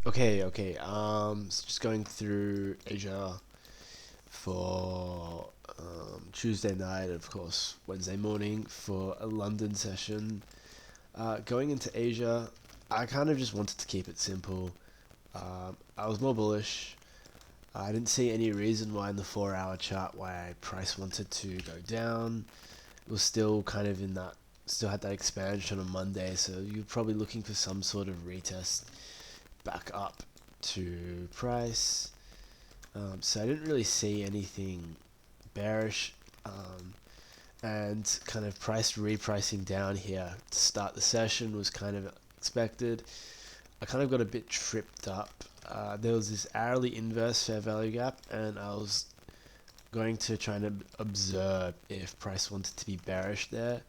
So just going through Asia for Tuesday night, of course, Wednesday morning for a London session. Going into Asia, I kind of just wanted to keep it simple. I was more bullish. I didn't see any reason why in the 4 hour chart why price wanted to go down. It was still kind of in that, still had that expansion on Monday, so you're probably looking for some sort of retest back up to price. So I didn't really see anything bearish, and kind of price repricing down here to start the session was kind of expected. I kind of got a bit tripped up. There was this hourly inverse fair value gap, and I was going to try and observe if price wanted to be bearish there.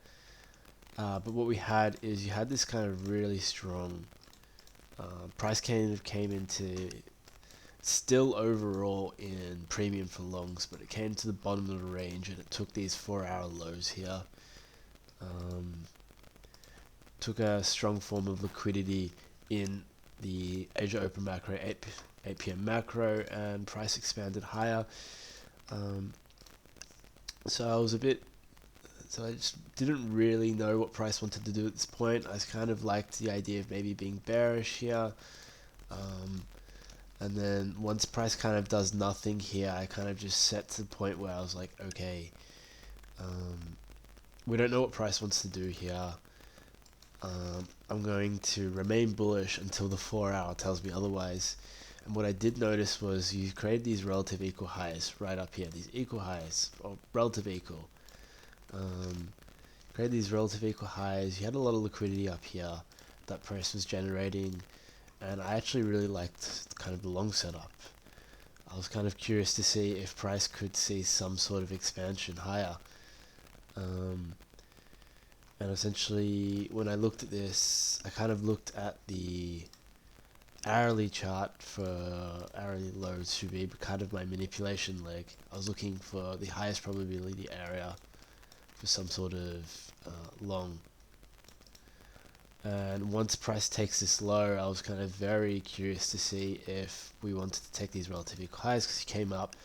But what we had is you had this kind of really strong price came into still overall in premium for longs, but it came to the bottom of the range and it took these 4 hour lows here. Took a strong form of liquidity in the Asia Open macro, 8 p.m. macro, and price expanded higher. So I was a bit, so I just didn't really know what price wanted to do at this point. I kind of liked the idea of maybe being bearish here. And then once price kind of does nothing here, I kind of just set to the point where I was like, okay, we don't know what price wants to do here. I'm going to remain bullish until the 4 hour tells me otherwise. And what I did notice was you create these relative equal highs right up here, these equal highs, or relative equal. Create these relative equal highs. You had a lot of liquidity up here that price was generating, and I actually really liked kind of the long setup. I was kind of curious to see if price could see some sort of expansion higher. And essentially, when I looked at this, I kind of looked at the hourly chart for hourly lows to be kind of my manipulation leg. I was looking for the highest probability area for some sort of long. And once price takes this low, I was kind of very curious to see if we wanted to take these relative equal highs, because he came up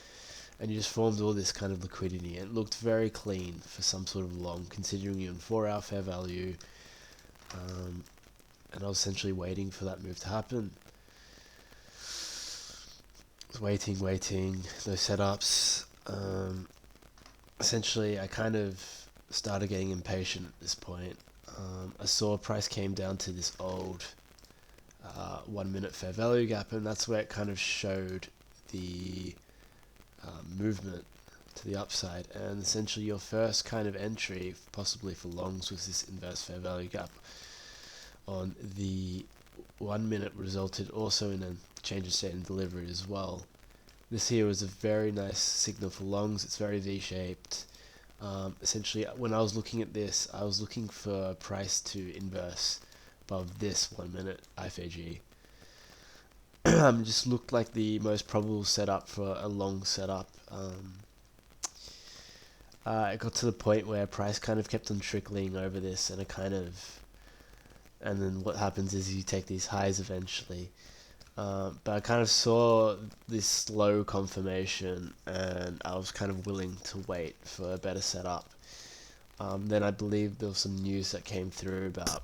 and you just formed all this kind of liquidity, and it looked very clean for some sort of long, considering you're in 4 hour fair value. And I was essentially waiting for that move to happen. I was waiting, those setups. Essentially, I kind of started getting impatient at this point. I saw price came down to this old 1 minute fair value gap, and that's where it kind of showed the movement to the upside. And essentially your first kind of entry, possibly for longs, was this inverse fair value gap on the 1 minute, resulted also in a change of state in delivery as well. This here was a very nice signal for longs. It's very V-shaped. Essentially, when I was looking at this, I was looking for price to inverse above this 1 minute IFVG. Just looked like the most probable setup for a long setup. It got to the point where price kind of kept on trickling over this, and and then what happens is you take these highs eventually. But I kind of saw this slow confirmation, and I was kind of willing to wait for a better setup. Then I believe there was some news that came through about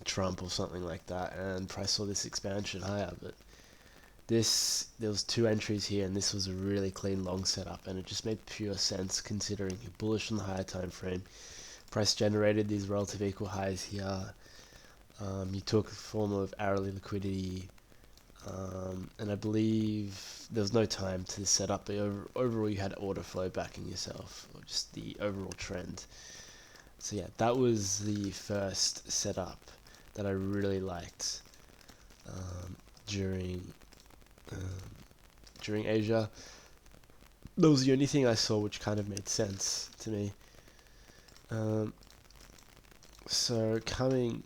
Trump or something like that, and price saw this expansion higher. But there was 2 entries here, and this was a really clean long setup, and it just made pure sense considering you're bullish on the higher time frame. Price generated these relative equal highs here. You took a form of hourly liquidity. And I believe there was no time to set up, but overall you had order flow backing yourself, or just the overall trend. So yeah, that was the first setup that I really liked during Asia. That was the only thing I saw which kind of made sense to me. So coming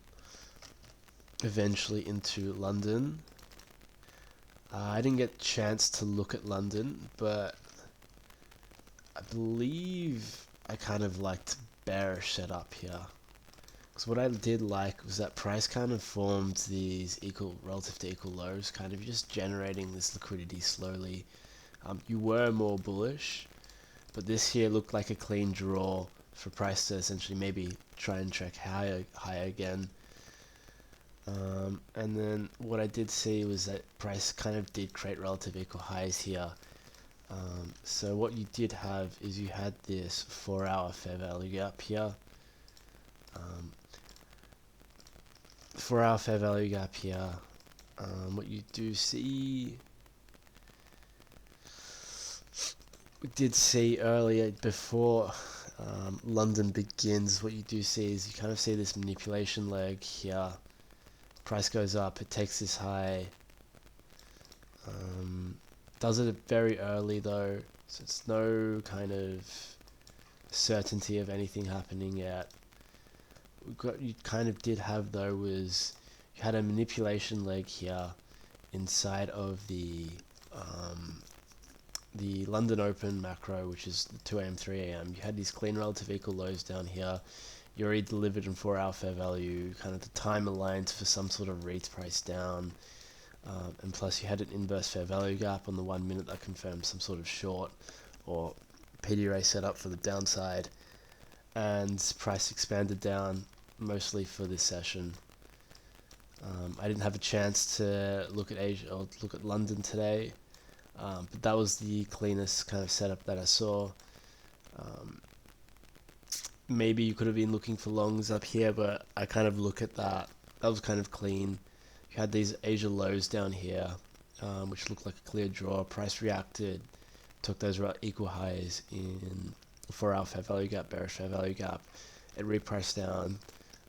eventually into London, I didn't get a chance to look at London, but I believe I kind of liked bearish setup here, So what I did like was that price kind of formed these equal relative to equal lows, kind of just generating this liquidity slowly. You were more bullish, but this here looked like a clean draw for price to essentially maybe try and track higher again. And then what I did see was that price kind of did create relative equal highs here. So what you did have is you had this 4-hour fair value gap here. 4-hour fair value gap here. What you do see, we did see earlier before London begins, what you do see is you kind of see this manipulation leg here. Price goes up, it takes this high. Does it very early though, so it's no kind of certainty of anything happening yet. What you kind of did have though was you had a manipulation leg here inside of the London Open macro, which is the 2 a.m. 3 a.m. You had these clean relative equal lows down here. You already delivered in 4-hour fair value, kind of the time aligned for some sort of REIT price down. And plus you had an inverse fair value gap on the 1 minute that confirmed some sort of short or PDRA setup for the downside, and price expanded down mostly for this session. I didn't have a chance to look at Asia or look at London today, but that was the cleanest kind of setup that I saw. Maybe you could have been looking for longs up here, but I kind of look at that. That was kind of clean. You had these Asia lows down here, which looked like a clear draw. Price reacted, took those equal highs in 4-hour fair value gap, bearish fair value gap. It repriced down.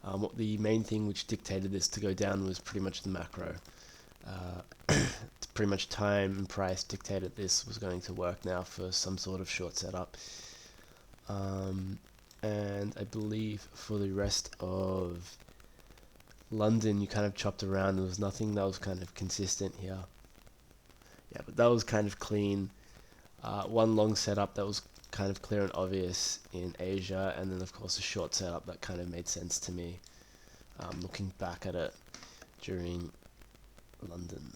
What the main thing which dictated this to go down was pretty much the macro. Pretty much time and price dictated this was going to work now for some sort of short setup. And I believe for the rest of London, you kind of chopped around. There was nothing that was kind of consistent here. Yeah, but that was kind of clean. One long setup that was kind of clear and obvious in Asia, and then of course a short setup that kind of made sense to me looking back at it during London.